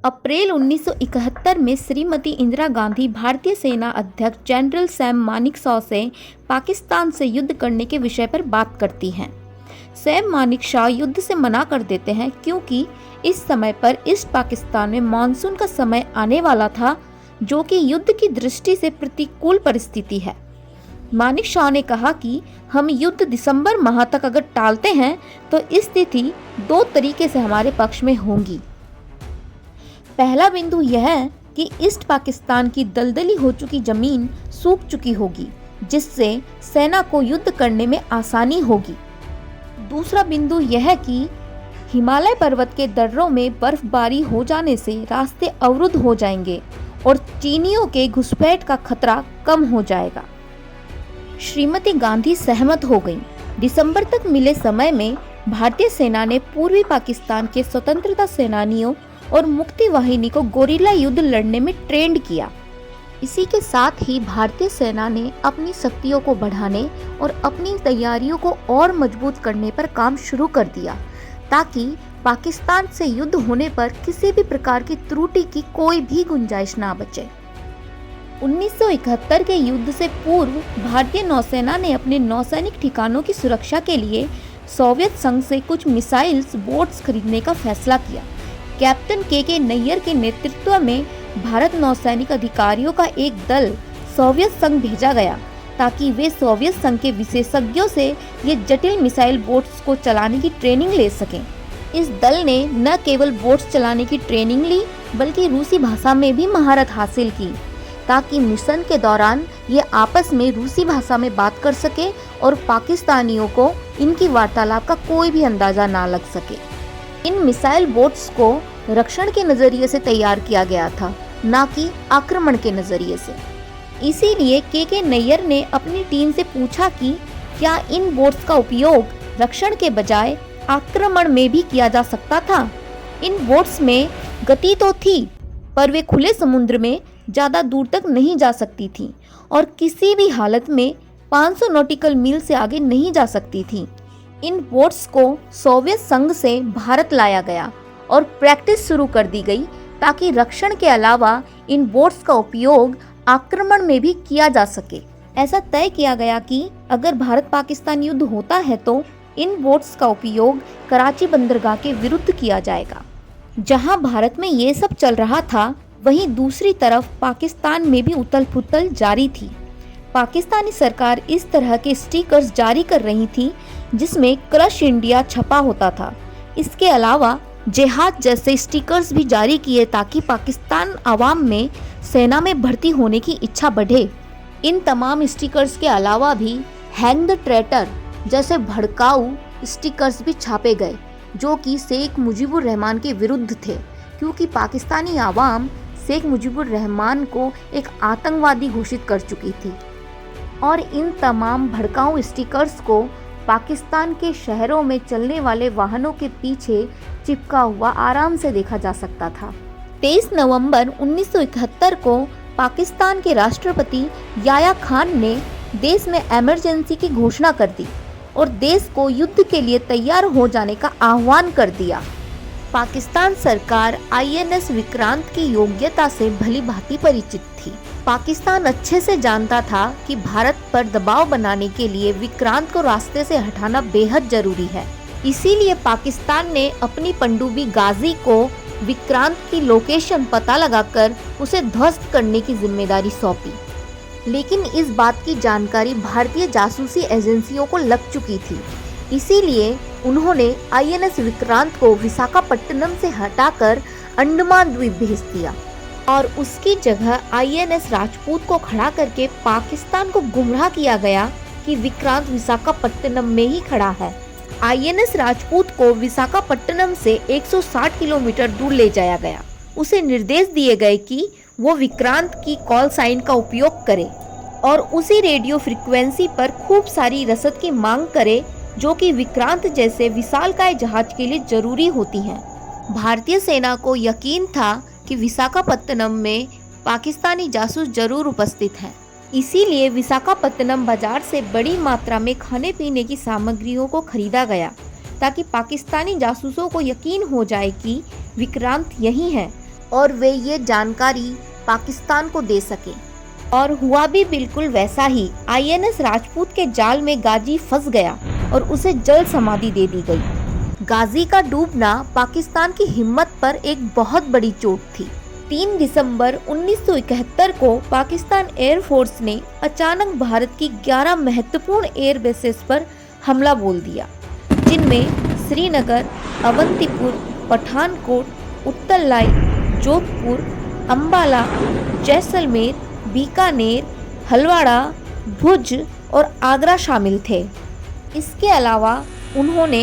अप्रैल 1971 में श्रीमती इंदिरा गांधी भारतीय सेना अध्यक्ष जनरल सैम मानेकशॉ से पाकिस्तान से युद्ध करने के विषय पर बात करती हैं। सैम मानेकशॉ युद्ध से मना कर देते हैं क्योंकि इस समय पर ईस्ट पाकिस्तान में मानसून का समय आने वाला था, जो कि युद्ध की दृष्टि से प्रतिकूल परिस्थिति है। मानेकशॉ ने कहा कि हम युद्ध दिसंबर माह तक अगर टालते हैं तो स्थिति दो तरीके से हमारे पक्ष में होंगी। पहला बिंदु यह है कि ईस्ट पाकिस्तान की दलदली हो चुकी जमीन सूख चुकी होगी, जिससे सेना को युद्ध करने में आसानी होगी। दूसरा बिंदु यह है कि हिमालय पर्वत के दर्रों में बर्फबारी हो जाने से रास्ते अवरुद्ध हो जाएंगे और चीनियों के घुसपैठ का खतरा कम हो जाएगा। श्रीमती गांधी सहमत हो गईं। दिसंबर तक मिले समय में भारतीय सेना ने पूर्वी पाकिस्तान के स्वतंत्रता सेनानियों और मुक्ति वाहिनी को गोरिल्ला युद्ध लड़ने में ट्रेंड किया। इसी के साथ ही भारतीय सेना ने अपनी शक्तियों को बढ़ाने और अपनी तैयारियों को और मजबूत करने पर काम शुरू कर दिया, ताकि पाकिस्तान से युद्ध होने पर किसी भी प्रकार की त्रुटि की कोई भी गुंजाइश ना बचे। 1971 के युद्ध से पूर्व भारतीय नौसेना ने अपने नौसैनिक ठिकानों की सुरक्षा के लिए सोवियत संघ से कुछ मिसाइल्स बोट्स खरीदने का फैसला किया। कैप्टन के नैयर के नेतृत्व में भारत नौसैनिक अधिकारियों का एक दल सोवियत संघ भेजा गया, ताकि वे सोवियत संघ के विशेषज्ञों से ये जटिल मिसाइल बोट्स को चलाने की ट्रेनिंग ले सकें। इस दल ने न केवल बोट्स चलाने की ट्रेनिंग ली, बल्कि रूसी भाषा में भी महारत हासिल की, ताकि मिशन के दौरान ये आपस में रूसी भाषा में बात कर सके और पाकिस्तानियों को इनकी वार्तालाप का कोई भी अंदाजा ना लग सके। इन मिसाइल बोट्स को रक्षण के नजरिए से तैयार किया गया था, न कि आक्रमण के नजरिए से। इसीलिए के नैयर ने अपनी टीम से पूछा कि क्या इन बोट्स का उपयोग रक्षण के बजाय आक्रमण में भी किया जा सकता था। इन बोट्स में गति तो थी, पर वे खुले समुद्र में ज़्यादा दूर तक नहीं जा सकती थीं और किसी भी हालत में 500 नॉटिकल मील से आगे नहीं जा सकती थीं। इन बोट्स को सोवियत संघ से भारत लाया गया और प्रैक्टिस शुरू कर दी गई, ताकि रक्षण के अलावा इन बोट्स का उपयोग आक्रमण में भी किया जा सके। ऐसा तय किया गया कि अगर भारत पाकिस्तान युद्ध होता है तो इन बोट्स का उपयोग कराची बंदरगाह के विरुद्ध किया जाएगा। जहां भारत में ये सब चल रहा था, वहीं दूसरी तरफ पाकिस्तान में भी उथल पुथल जारी थी। पाकिस्तानी सरकार इस तरह के स्टिकर्स जारी कर रही थी जिसमें क्रश इंडिया छपा होता था। इसके अलावा जिहाद जैसे स्टिकर्स भी जारी किए, ताकि पाकिस्तान आवाम में सेना में भर्ती होने की इच्छा बढ़े। इन तमाम स्टिकर्स के अलावा भी हैंग द ट्रेटर जैसे भड़काऊ स्टिकर्स भी छापे गए, जो कि शेख मुजीबुर रहमान के विरुद्ध थे, क्योंकि पाकिस्तानी आवाम शेख मुजीबुर रहमान को एक आतंकवादी घोषित कर चुकी थी। और इन तमाम भड़काऊ स्टिकर्स को पाकिस्तान के शहरों में चलने वाले वाहनों के पीछे चिपका हुआ आराम से देखा जा सकता था। 23 नवंबर 1971 को पाकिस्तान के राष्ट्रपति याया खान ने देश में इमरजेंसी की घोषणा कर दी और देश को युद्ध के लिए तैयार हो जाने का आह्वान कर दिया। पाकिस्तान सरकार INS विक्रांत की योग्यता से भली भांति परिचित थी। पाकिस्तान अच्छे से जानता था कि भारत पर दबाव बनाने के लिए विक्रांत को रास्ते से हटाना बेहद जरूरी है। इसीलिए पाकिस्तान ने अपनी पनडुब्बी गाजी को विक्रांत की लोकेशन पता लगाकर उसे ध्वस्त करने की जिम्मेदारी सौंपी। लेकिन इस बात की जानकारी भारतीय जासूसी एजेंसियों को लग चुकी थी, इसीलिए उन्होंने INS विक्रांत को विशाखापट्टनम से हटाकर अंडमान द्वीप भेज दिया और उसकी जगह INS राजपूत को खड़ा करके पाकिस्तान को गुमराह किया गया कि विक्रांत विशाखापट्टनम में ही खड़ा है। INS राजपूत को विशाखापट्टनम से 160 किलोमीटर दूर ले जाया गया। उसे निर्देश दिए गए कि वो विक्रांत की कॉल साइन का उपयोग करे और उसी रेडियो फ्रीक्वेंसी पर खूब सारी रसद की मांग करे, जो कि विक्रांत जैसे विशालकाय जहाज के लिए जरूरी होती हैं। भारतीय सेना को यकीन था कि विशाखापट्टनम में पाकिस्तानी जासूस जरूर उपस्थित हैं। इसीलिए विशाखापट्टनम बाजार से बड़ी मात्रा में खाने पीने की सामग्रियों को खरीदा गया, ताकि पाकिस्तानी जासूसों को यकीन हो जाए कि विक्रांत यही है और वे ये जानकारी पाकिस्तान को दे सके। और हुआ भी बिल्कुल वैसा ही। आईएनएस राजपूत के जाल में गाजी फंस गया और उसे जल समाधि दे दी गई। गाजी का डूबना पाकिस्तान की हिम्मत पर एक बहुत बड़ी चोट थी। 3 दिसंबर 1971 को पाकिस्तान एयरफोर्स ने अचानक भारत की 11 महत्वपूर्ण एयर बेसेस पर हमला बोल दिया, जिनमें श्रीनगर, अवंतीपुर, पठानकोट, उत्तरलाई, जोधपुर, अंबाला, जैसलमेर, बीकानेर, हलवाड़ा, भुज और आगरा शामिल थे। इसके अलावा उन्होंने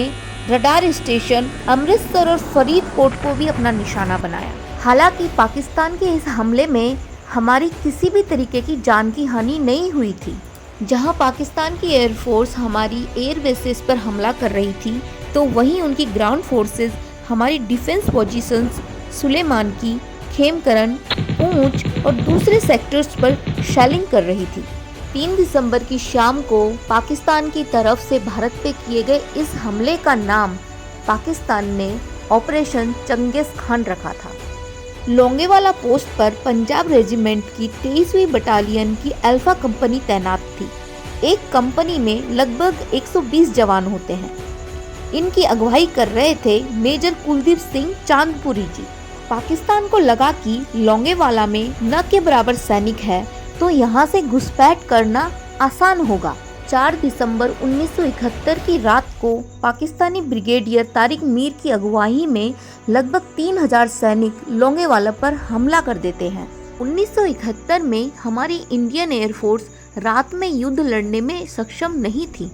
रडार स्टेशन अमृतसर और फरीदकोट को भी अपना निशाना बनाया। हालांकि पाकिस्तान के इस हमले में हमारी किसी भी तरीके की जान की हानि नहीं हुई थी। जहां पाकिस्तान की एयरफोर्स हमारी एयर बेसेस पर हमला कर रही थी, तो वहीं उनकी ग्राउंड फोर्सेस हमारी डिफेंस पोजीशंस सुलेमान की, खेमकरन, पूंछ और दूसरे सेक्टर्स पर शेलिंग कर रही थी। 3 दिसंबर की शाम को पाकिस्तान की तरफ से भारत पे किए गए इस हमले का नाम पाकिस्तान ने ऑपरेशन चंगेज खान रखा था। लोंगेवाला पोस्ट पर पंजाब रेजिमेंट की 23वीं बटालियन की अल्फा कंपनी तैनात थी। एक कंपनी में लगभग 120 जवान होते हैं। इनकी अगुवाई कर रहे थे मेजर कुलदीप सिंह चांदपुरी जी। पाकिस्तान को लगा कि लोंगेवाला में न के बराबर सैनिक है, तो यहाँ से घुसपैठ करना आसान होगा। 4 दिसंबर 1971 की रात को पाकिस्तानी ब्रिगेडियर तारिक मीर की अगुवाई में लगभग 3000 सैनिक लोंगेवाला पर हमला कर देते हैं। 1971 में हमारी इंडियन एयरफोर्स रात में युद्ध लड़ने में सक्षम नहीं थी,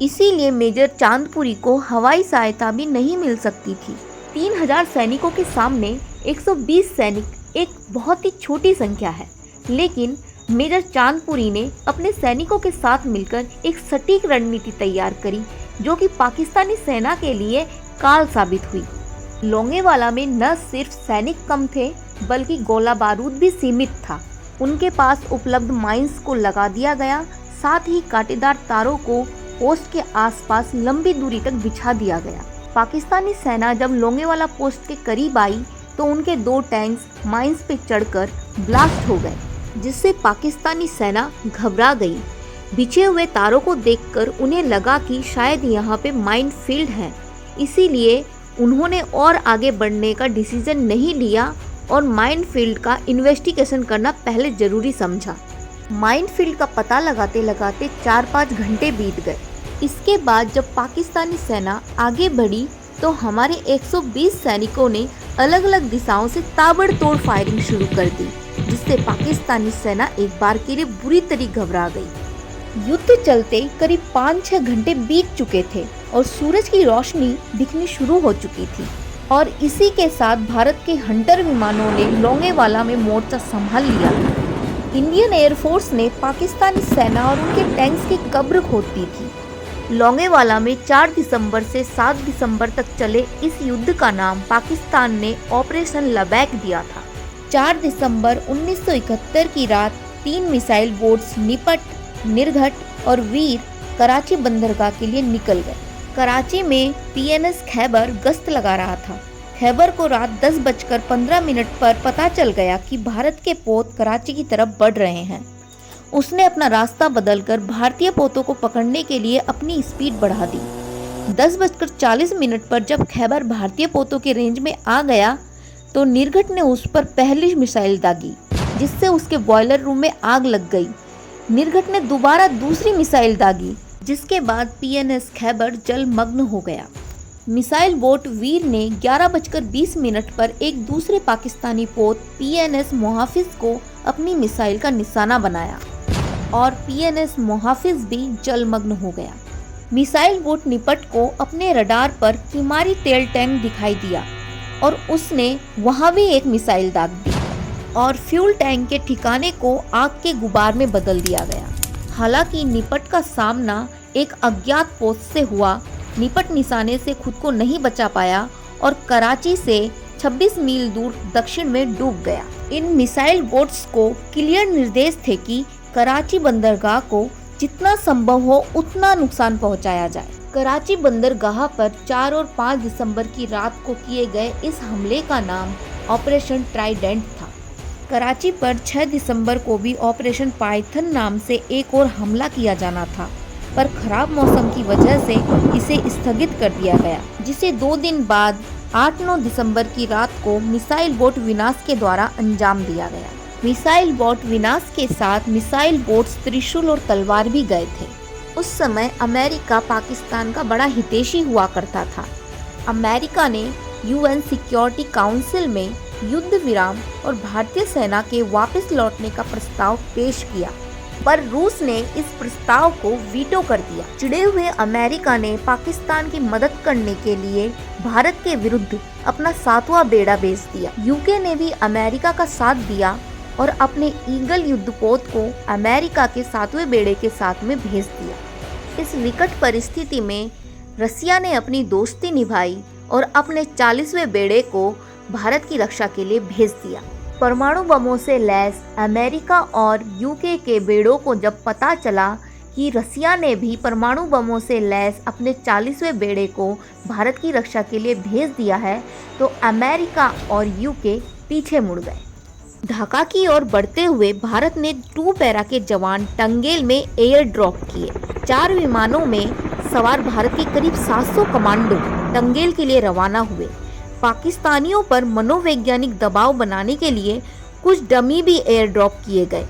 इसीलिए मेजर चांदपुरी को हवाई सहायता भी नहीं मिल सकती थी। 3000 सैनिकों के सामने 120 सैनिक एक बहुत ही छोटी संख्या है, लेकिन मेजर चांदपुरी ने अपने सैनिकों के साथ मिलकर एक सटीक रणनीति तैयार करी, जो कि पाकिस्तानी सेना के लिए काल साबित हुई। लोंगेवाला में न सिर्फ सैनिक कम थे, बल्कि गोला बारूद भी सीमित था। उनके पास उपलब्ध माइंस को लगा दिया गया, साथ ही कांटेदार तारों को पोस्ट के आसपास लंबी दूरी तक बिछा दिया गया। पाकिस्तानी सेना जब लोंगेवाला पोस्ट के करीब आई, तो उनके 2 टैंक्स माइंस पे चढ़कर ब्लास्ट हो गए, जिससे पाकिस्तानी सेना घबरा गई। बिछे हुए तारों को देखकर उन्हें लगा कि शायद यहाँ पे माइन फील्ड है, इसीलिए उन्होंने और आगे बढ़ने का डिसीजन नहीं लिया और माइन फील्ड का इन्वेस्टिगेशन करना पहले जरूरी समझा। माइन फील्ड का पता लगाते लगाते 4-5 घंटे बीत गए। इसके बाद जब पाकिस्तानी सेना आगे बढ़ी, तो हमारे 120 सैनिकों ने अलग अलग दिशाओं से ताबड़तोड़ फायरिंग शुरू कर दी, जिससे पाकिस्तानी सेना एक बार के लिए बुरी तरह घबरा गई। युद्ध चलते करीब 5-6 घंटे बीत चुके थे और सूरज की रोशनी दिखनी शुरू हो चुकी थी, और इसी के साथ भारत के हंटर विमानों ने लोंगेवाला में मोर्चा संभाल लिया। इंडियन एयरफोर्स ने पाकिस्तानी सेना और उनके टैंक्स की कब्र खोद दी थी। लोंगेवाला में 4 दिसंबर से 7 दिसंबर तक चले इस युद्ध का नाम पाकिस्तान ने ऑपरेशन लबैक दिया था। 4 दिसंबर 1971 की रात 3 मिसाइल बोट्स निपट, निर्घट और वीर कराची बंदरगाह के लिए निकल गए। कराची में पीएनएस खैबर गश्त लगा रहा था। खैबर को रात 10:15 पर पता चल गया कि भारत के पोत कराची की तरफ बढ़ रहे हैं। उसने अपना रास्ता बदलकर भारतीय पोतों को पकड़ने के लिए अपनी स्पीड बढ़ा दी। 10:40 पर जब खैबर भारतीय पोतों के रेंज में आ गया, तो निर्घट ने उस पर पहली मिसाइल दागी, जिससे उसके बॉयलर रूम में आग लग गई। निर्घट ने दोबारा दूसरी मिसाइल दागी, जिसके बाद पीएनएस खैबर जलमग्न हो गया। मिसाइल बोट वीर ने 11:20 पर एक दूसरे पाकिस्तानी पोत पीएनएस मुहाफिज को अपनी मिसाइल का निशाना बनाया और पीएनएस मुहाफिज भी जलमग्न हो गया। मिसाइल बोट निपट को अपने रडार पर किमारी तेल टैंक दिखाई दिया और उसने वहां भी एक मिसाइल दाग दी और फ्यूल टैंक के ठिकाने को आग के गुबार में बदल दिया गया। हालांकि निपट का सामना एक अज्ञात पोस्ट से हुआ। निपट निशाने से खुद को नहीं बचा पाया और कराची से 26 मील दूर दक्षिण में डूब गया। इन मिसाइल बोट्स को क्लियर निर्देश थे कि कराची बंदरगाह को जितना संभव हो उतना नुकसान पहुंचाया जाए। कराची बंदरगाह पर 4 और 5 दिसंबर की रात को किए गए इस हमले का नाम ऑपरेशन ट्राइडेंट था। कराची पर 6 दिसंबर को भी ऑपरेशन पाइथन नाम से एक और हमला किया जाना था, पर खराब मौसम की वजह से इसे स्थगित कर दिया गया, जिसे 2 दिन बाद 8-9 दिसंबर की रात को मिसाइल बोट विनाश के द्वारा अंजाम दिया गया। मिसाइल बोट विनाश के साथ मिसाइल बोट्स त्रिशूल और तलवार भी गए थे। उस समय अमेरिका पाकिस्तान का बड़ा हितैषी हुआ करता था। अमेरिका ने यूएन सिक्योरिटी काउंसिल में युद्ध विराम और भारतीय सेना के वापस लौटने का प्रस्ताव पेश किया, पर रूस ने इस प्रस्ताव को वीटो कर दिया। चिढ़े हुए अमेरिका ने पाकिस्तान की मदद करने के लिए भारत के विरुद्ध अपना 7वां बेड़ा भेज दिया। यूके ने भी अमेरिका का साथ दिया और अपने ईगल युद्धपोत को अमेरिका के 7वें बेड़े के साथ में भेज दिया। इस विकट परिस्थिति में रसिया ने अपनी दोस्ती निभाई और अपने 40वें बेड़े को भारत की रक्षा के लिए भेज दिया। परमाणु बमों से लैस अमेरिका और यूके के बेड़ों को जब पता चला कि रसिया ने भी परमाणु बमों से लैस अपने 40वें बेड़े को भारत की रक्षा के लिए भेज दिया है, तो अमेरिका और यूके पीछे मुड़ गए। ढाका की ओर बढ़ते हुए भारत ने 2 पैरा के जवान टंगेल में एयर ड्रॉप किए। 4 विमानों में सवार भारत के करीब 700 कमांडो टंगेल के लिए रवाना हुए। पाकिस्तानियों पर मनोवैज्ञानिक दबाव बनाने के लिए कुछ डमी भी एयर ड्रॉप किए गए।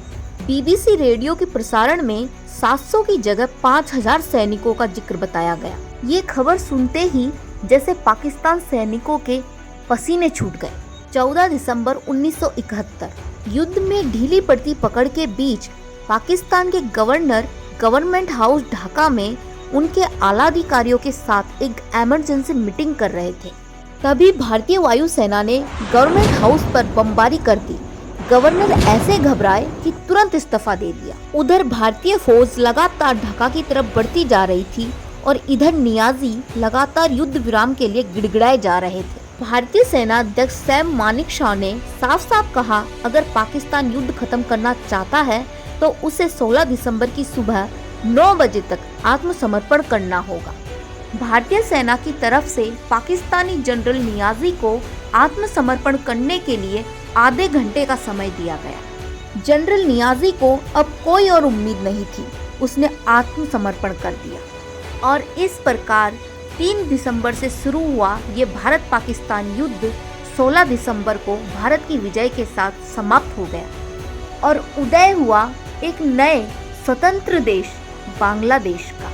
बीबीसी रेडियो के प्रसारण में 700 की जगह 5000 सैनिकों का जिक्र बताया गया। ये खबर सुनते ही जैसे पाकिस्तान सैनिकों के पसीने छूट गए। 14 दिसंबर 1971 युद्ध में ढीली पड़ती पकड़ के बीच पाकिस्तान के गवर्नर गवर्नमेंट हाउस ढाका में उनके आला अधिकारियों के साथ एक इमरजेंसी मीटिंग कर रहे थे। तभी भारतीय वायुसेना ने गवर्नमेंट हाउस पर बमबारी कर दी। गवर्नर ऐसे घबराए कि तुरंत इस्तीफा दे दिया। उधर भारतीय फौज लगातार ढाका की तरफ बढ़ती जा रही थी और इधर नियाजी लगातार युद्ध विराम के लिए गिड़गिड़ाए जा रहे थे। भारतीय सेना अध्यक्ष सैम मानेकशॉ ने साफ साफ कहा, अगर पाकिस्तान युद्ध खत्म करना चाहता है तो उसे 16 दिसंबर की सुबह 9 बजे तक आत्मसमर्पण करना होगा। भारतीय सेना की तरफ से पाकिस्तानी जनरल नियाजी को आत्मसमर्पण करने के लिए आधे घंटे का समय दिया गया। जनरल नियाजी को अब कोई और उम्मीद नहीं थी, उसने आत्मसमर्पण कर दिया और इस प्रकार 3 दिसंबर से शुरू हुआ ये भारत पाकिस्तान युद्ध 16 दिसंबर को भारत की विजय के साथ समाप्त हो गया और उदय हुआ एक नए स्वतंत्र देश बांग्लादेश का।